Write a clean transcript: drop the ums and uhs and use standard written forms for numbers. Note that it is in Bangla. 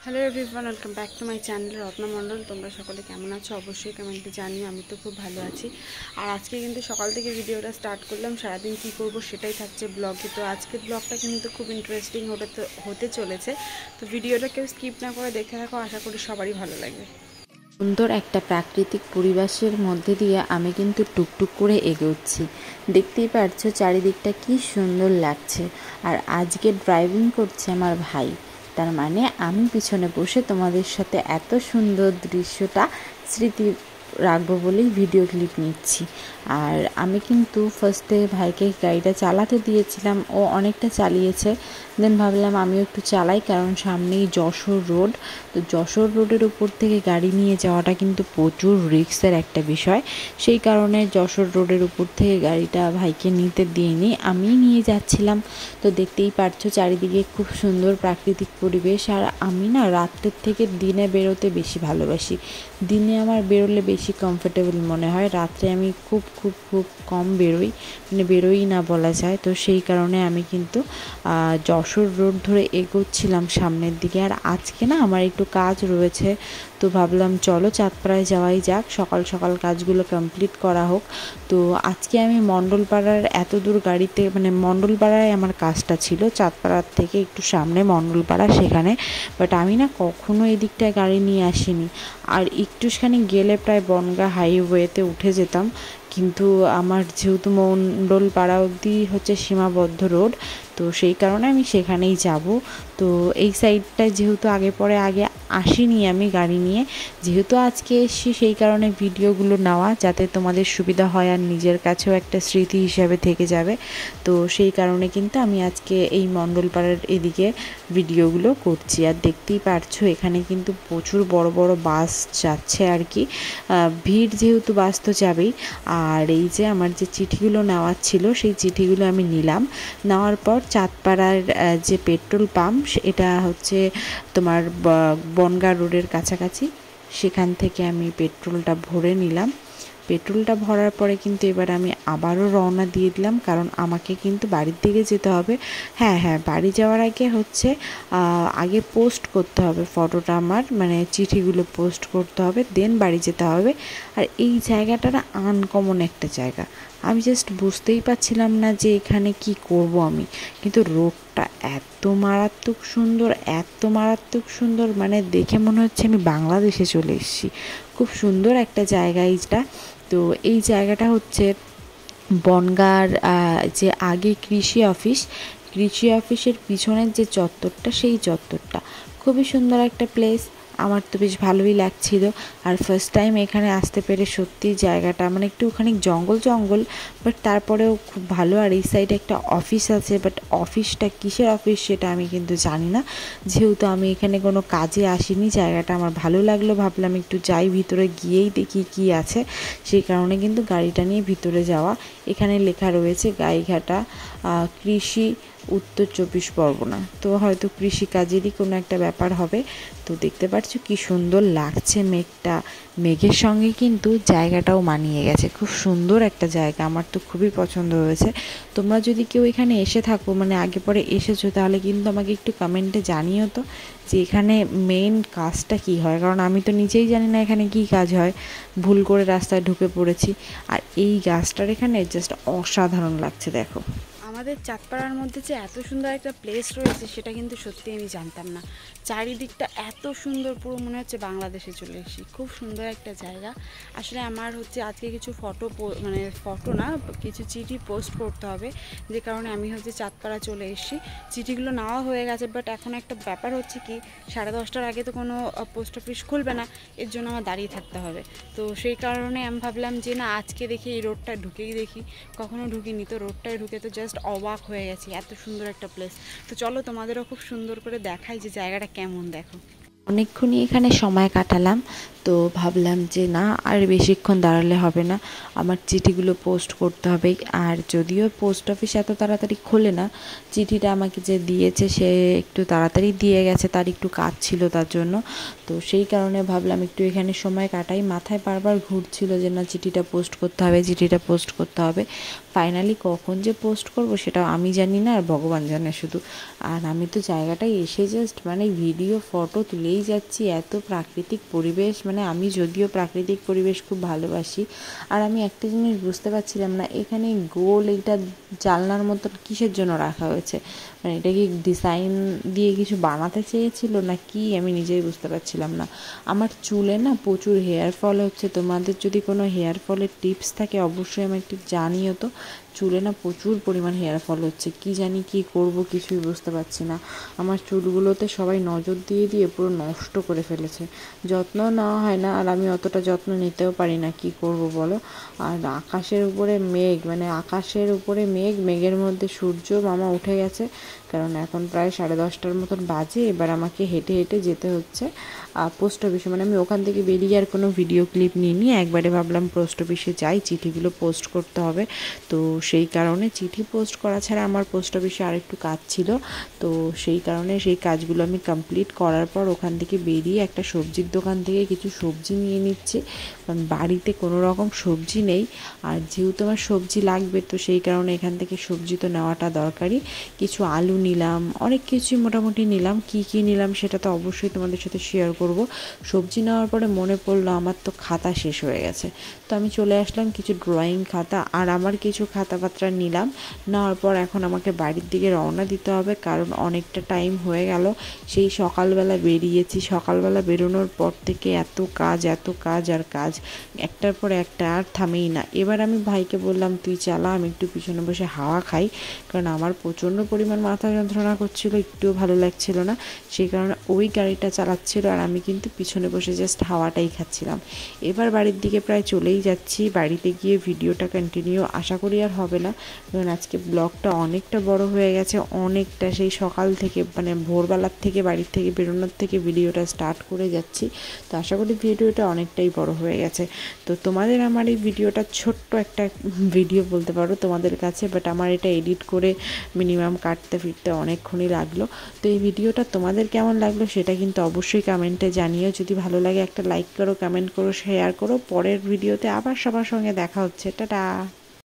Hello everyone, welcome back to my channel Ratna Mondal. তোমরা সকলে কেমন আছো অবশ্যই কমেন্টে জানিও। আমি তো খুব ভালো আছি। আর আজকে কিন্তু সকাল থেকে ভিডিওটা স্টার্ট করলাম। সারাদিন কী করব সেটাই থাকছে ব্লগে। তো আজকের ব্লগটা কিন্তু খুব ইন্টারেস্টিং হতে চলেছে। তো ভিডিওটা কেউ স্কিপ না করে দেখে থাকো, আশা করি সবারই ভালো লাগবে। সুন্দর একটা প্রাকৃতিক পরিবেশের মধ্যে দিয়ে আমি কিন্তু টুকটুক করে এগোচ্ছি। দেখতেই পারছো চারিদিকটা কি সুন্দর লাগছে। আর আজকে ড্রাইভিং করছে আমার ভাই, তার মানে আমি পিছনে বসে তোমাদের সাথে এত সুন্দর দৃশ্যটা স্মৃতি রাখবো বলেই ভিডিও ক্লিপ নিচ্ছি। আর আমি কিন্তু ফার্স্টে ভাইকে গাড়িটা চালাতে দিয়েছিলাম, ও অনেকটা চালিয়েছে। দেন ভাবলাম আমিও একটু চালাই, কারণ সামনেই যশোর রোড। তো যশোর রোডের উপর থেকে গাড়ি নিয়ে যাওয়াটা কিন্তু প্রচুর রিস্কের একটা বিষয়। সেই কারণে যশোর রোডের উপর থেকে গাড়িটা ভাইকে নিতে দিইনি, আমিই নিয়ে যাচ্ছিলাম। তো দেখতেই পারছো চারিদিকে খুব সুন্দর প্রাকৃতিক পরিবেশ। আর আমি না রাত্রের থেকে দিনে বেরোতে বেশি ভালোবাসি। দিনে আমার বেরোলে বেশি কমফোর্টেবল মনে হয়, রাত্রে আমি খুব খুব খুব কম বেরোই, মানে বেরোই না বলা যায়। তো সেই কারণে আমি কিন্তু যশোর রোড ধরে এগোচ্ছিলাম সামনের দিকে। আর আজকে না আমার একটু কাজ রয়েছে, তো ভাবলাম চলো চাঁদপাড়ায় যাওয়াই যাক, সকাল সকাল কাজগুলো কমপ্লিট করা হোক। তো আজকে আমি মণ্ডলপাড়ার এত দূর গাড়িতে, মানে মণ্ডলপাড়ায় আমার কাজটা ছিল, চাঁদপাড়ার থেকে একটু সামনে মণ্ডলপাড়া সেখানে। বাট আমি না কখনো এই দিকটায় গাড়ি নিয়ে আসিনি। আর একটুখানি গেলে প্রায় বনগাঁ হাইওয়েতে উঠে যেতাম, কিন্তু আমার যেহেতু মণ্ডলপাড়া অবধি হচ্ছে সীমাবদ্ধ রোড, তো সেই কারণে আমি সেখানেই যাব। তো এই সাইডটায় যেহেতু আগে আসিনি আমি গাড়ি নিয়ে, যেহেতু আজকে এসছি সেই কারণে ভিডিওগুলো নেওয়া যাতে তোমাদের সুবিধা হয় আর নিজের কাছেও একটা স্মৃতি হিসাবে থেকে যাবে। তো সেই কারণে কিন্তু আমি আজকে এই মণ্ডলপাড়ার এদিকে ভিডিওগুলো করছি। আর দেখতেই পারছো এখানে কিন্তু প্রচুর বড় বড় বাস যাচ্ছে আর কি। ভিড় যেহেতু বাস তো যাবেই। আর এই যে আমার যে চিঠিগুলো নেওয়ার ছিল সেই চিঠিগুলো আমি নিলাম। নেওয়ার পর চাঁদপাড়ার যে পেট্রোল পাম্প, এটা হচ্ছে তোমার বনগাঁ রোডের কাছাকাছি, সেখান থেকে আমি পেট্রোলটা ভরে নিলাম। পেট্রোলটা ভরার পরে কিন্তু এবার আমি আবারও রওনা দিয়ে দিলাম, কারণ আমাকে কিন্তু বাড়ির দিকে যেতে হবে। হ্যাঁ, বাড়ি যাওয়ার আগে হচ্ছে আগে পোস্ট করতে হবে ফটোটা, আমার মানে চিঠিগুলো পোস্ট করতে হবে, দেন বাড়ি যেতে হবে। আর এই জায়গাটা না আনকমন একটা জায়গা, আমি জাস্ট বুঝতেই পারছিলাম না যে এখানে কি করব আমি। কিন্তু রোডটা এত মারাত্মক সুন্দর, এত মারাত্মক সুন্দর, মানে দেখে মনে হচ্ছে আমি বাংলাদেশে চলে এসেছি। খুব সুন্দর একটা জায়গা এইটা। তো এই জায়গাটা হচ্ছে বনগাঁর যে আগে কৃষি অফিসের পিছনের যে চত্বরটা, সেই চত্বরটা খুবই সুন্দর একটা প্লেস। আমার তো বেশ ভালোই লাগছিল। আর ফার্স্ট টাইম এখানে আসতে পেরে সত্যি জায়গাটা মানে একটু ওখানে জঙ্গল, বাট তারপরেও খুব ভালো। আর এই সাইডে একটা অফিস আছে, বাট অফিসটা কিসের অফিস সেটা আমি কিন্তু জানি না, যেহেতু আমি এখানে কোনো কাজে আসিনি। জায়গাটা আমার ভালো লাগলো, ভাবলাম একটু যাই ভিতরে, গিয়েই দেখি কি আছে। সেই কারণে কিন্তু গাড়িটা নিয়ে ভিতরে যাওয়া। এখানে লেখা রয়েছে গাইঘাটা কৃষি উত্তর 24 পরগনা, তো হয়তো কৃষিকাজেরই কোনো একটা ব্যাপার হবে। তো দেখতে পাচ্ছ কি সুন্দর লাগছে মেঘটা, মেঘের সঙ্গে কিন্তু জায়গাটাও মানিয়ে গেছে। খুব সুন্দর একটা জায়গা, আমার তো খুবই পছন্দ হয়েছে। তোমরা যদি কেউ এখানে এসে থাকো, মানে আগে পরে এসেছো, তাহলে কিন্তু আমাকে একটু কমেন্টে জানিও তো যে এখানে মেইন কাজটা কি হয়, কারণ আমি তো নিজেই জানি না এখানে কি কাজ হয়, ভুল করে রাস্তায় ঢুকে পড়েছি। আর এই গাছটার এখানে জাস্ট অসাধারণ লাগছে দেখো। আমাদের চাঁদপাড়ার মধ্যে যে এত সুন্দর একটা প্লেস রয়েছে সেটা কিন্তু সত্যি আমি জানতাম না। চারিদিকটা এত সুন্দর, পুরো মনে হচ্ছে বাংলাদেশে চলে এসেছি। খুব সুন্দর একটা জায়গা। আসলে আমার হচ্ছে আজকে কিছু মানে ফটো না, কিছু চিঠি পোস্ট করতে হবে, যে কারণে আমি হচ্ছে চাঁদপাড়া চলে এসেছি। চিঠিগুলো নেওয়া হয়ে গেছে, বাট এখন একটা ব্যাপার হচ্ছে কি 10:30টার আগে তো কোনো পোস্ট অফিস খুলবে না, এর জন্য আমার দাঁড়িয়ে থাকতে হবে। তো সেই কারণে আমি ভাবলাম যে না, আজকে দেখি এই রোডটা ঢুকেই দেখি। কখনো ঢুকিনি, তো রোডটায় ঢুকে তো জাস্ট অবাক হয়ে গেছি, এত সুন্দর একটা প্লেস। তো চলো তোমাদেরও খুব সুন্দর করে দেখাই যে জায়গাটা কেমন। দেখো, অনেকক্ষণই এখানে সময় কাটালাম। তো ভাবলাম যে না, আর বেশিক্ষণ দাঁড়ালে হবে না, আমার চিঠিগুলো পোস্ট করতে হবে। আর যদিও পোস্ট অফিস এত তাড়াতাড়ি খোলে না, চিঠিটা আমাকে যে দিয়েছে সে একটু তাড়াতাড়ি দিয়ে গেছে, তার একটু কাজ ছিল তার জন্য। তো সেই কারণে ভাবলাম একটু এখানে সময় কাটাই। মাথায় বারবার ঘুরছিল যে না, চিঠিটা পোস্ট করতে হবে। ফাইনালি কখন যে পোস্ট করব সেটা আমি জানি না, আর ভগবান জানে শুধু। আর আমি তো জায়গাটায় এসে জাস্ট মানে ভিডিও ফটো তুলে পেয়েই যাচ্ছি এত প্রাকৃতিক পরিবেশ, মানে আমি যদিও প্রাকৃতিক পরিবেশ খুব ভালোবাসি। আর আমি একটা জিনিস বুঝতে পারছিলাম না, এখানে গোল এইটা জানলার মতো কিসের জন্য রাখা হয়েছে, মানে এটা কি ডিজাইন দিয়ে কিছু বানাতে চেয়েছিল না কি, আমি নিজেই বুঝতে পারছিলাম না। আমার চুলে না প্রচুর হেয়ার ফল হচ্ছে, তোমাদের যদি কোনো হেয়ার ফলের টিপস থাকে অবশ্যই আমি একটু জানিও তো। চুলে না প্রচুর পরিমাণ হেয়ার ফল হচ্ছে, কি জানি কি করব কিছুই বুঝতে পারছি না। আমার চুলগুলোতে সবাই নজর দিয়ে দিয়ে পুরো নষ্ট করে ফেলেছে, যত্ন নেওয়া হয় না, আর আমি অতটা যত্ন নিতেও পারি না, কি করব বলো। আর আকাশের উপরে মেঘ, মানে আকাশের উপরে মেঘ, মেঘের মধ্যে সূর্য মামা উঠে গেছে, কারণ এখন প্রায় 10:30টার মতন বাজে। এবার আমাকে হেঁটে হেঁটে যেতে হচ্ছে পোস্ট অফিসে, মানে আমি ওখান থেকে বেরিয়ে আর কোনো ভিডিও ক্লিপ নিইনি, একবারে ভাবলাম পোস্ট অফিসে যাই, চিঠিগুলো পোস্ট করতে হবে। তো সেই কারণে চিঠি পোস্ট করা ছাড়া আমার পোস্ট অফিসে আরেকটু কাজ ছিল, তো সেই কারণে সেই কাজগুলো আমি কমপ্লিট করার পর ওখান থেকে বেরিয়ে একটা সবজির দোকান থেকে কিছু সবজি নিয়ে নিচ্ছি, কারণ বাড়িতে কোনো রকম সবজি নেই। আর যেহেতু আমার সবজি লাগবে, তো সেই কারণে এখান থেকে সবজি তো নেওয়াটা দরকারি। কিছু আলু নিলাম, অনেক কিছুই মোটামুটি নিলাম, কি কি নিলাম সেটা তো অবশ্যই তোমাদের সাথে শেয়ার করব। সবজি নেওয়ার পরে মনে পড়লো আমার তো খাতা শেষ হয়ে গেছে, তো আমি চলে আসলাম কিছু ড্রয়িং খাতা আর আমার কিছু খাতাপত্র নিলাম। নেওয়ার পর এখন আমাকে বাড়ির দিকে রওনা দিতে হবে, কারণ অনেকটা টাইম হয়ে গেল, সেই সকালবেলা বেরিয়েছি। সকালবেলা বেরোনোর পর থেকে এত কাজ এত কাজ আর কাজ, একটার পর একটা আর থামেই না। এবার আমি ভাইকে বললাম তুই চালা, আমি একটু পিছনে বসে হাওয়া খাই, কারণ আমার প্রচণ্ড পরিমাণ মাথা যন্ত্রণা করছিল, একটুও ভালো লাগছিল না। সেই কারণে ওই গাড়িটা চালাচ্ছিল আর আমি কিন্তু পিছনে বসে জাস্ট হাওয়াটাই খাচ্ছিলাম। এবার বাড়ির দিকে প্রায় চলেই যাচ্ছি, বাড়িতে গিয়ে ভিডিওটা কন্টিনিউ আশা করি আর হবে না, কারণ আজকে ব্লগটা অনেকটা বড় হয়ে গেছে, অনেকটা সেই সকাল থেকে মানে ভোরবেলার থেকে বাড়ির থেকে বেরোনোর থেকে ভিডিওটা স্টার্ট করে যাচ্ছি। তো আশা করি ভিডিওটা অনেকটাই বড় হয়ে গেছে। তো তোমাদের আমার এই ভিডিওটা ছোট্ট একটা ভিডিও বলতে পারো তোমাদের কাছে, বাট আমার এটা এডিট করে মিনিমাম কাটতে ফিরতে অনেকক্ষণই লাগলো। তো এই ভিডিওটা তোমাদের কেমন লাগলো সেটা কিন্তু অবশ্যই কমেন্টে জানিও। যদি ভালো লাগে একটা লাইক করো, কমেন্ট করো, শেয়ার করো। পরের ভিডিওতে আবার সবার সঙ্গে দেখা হচ্ছে, টাটা।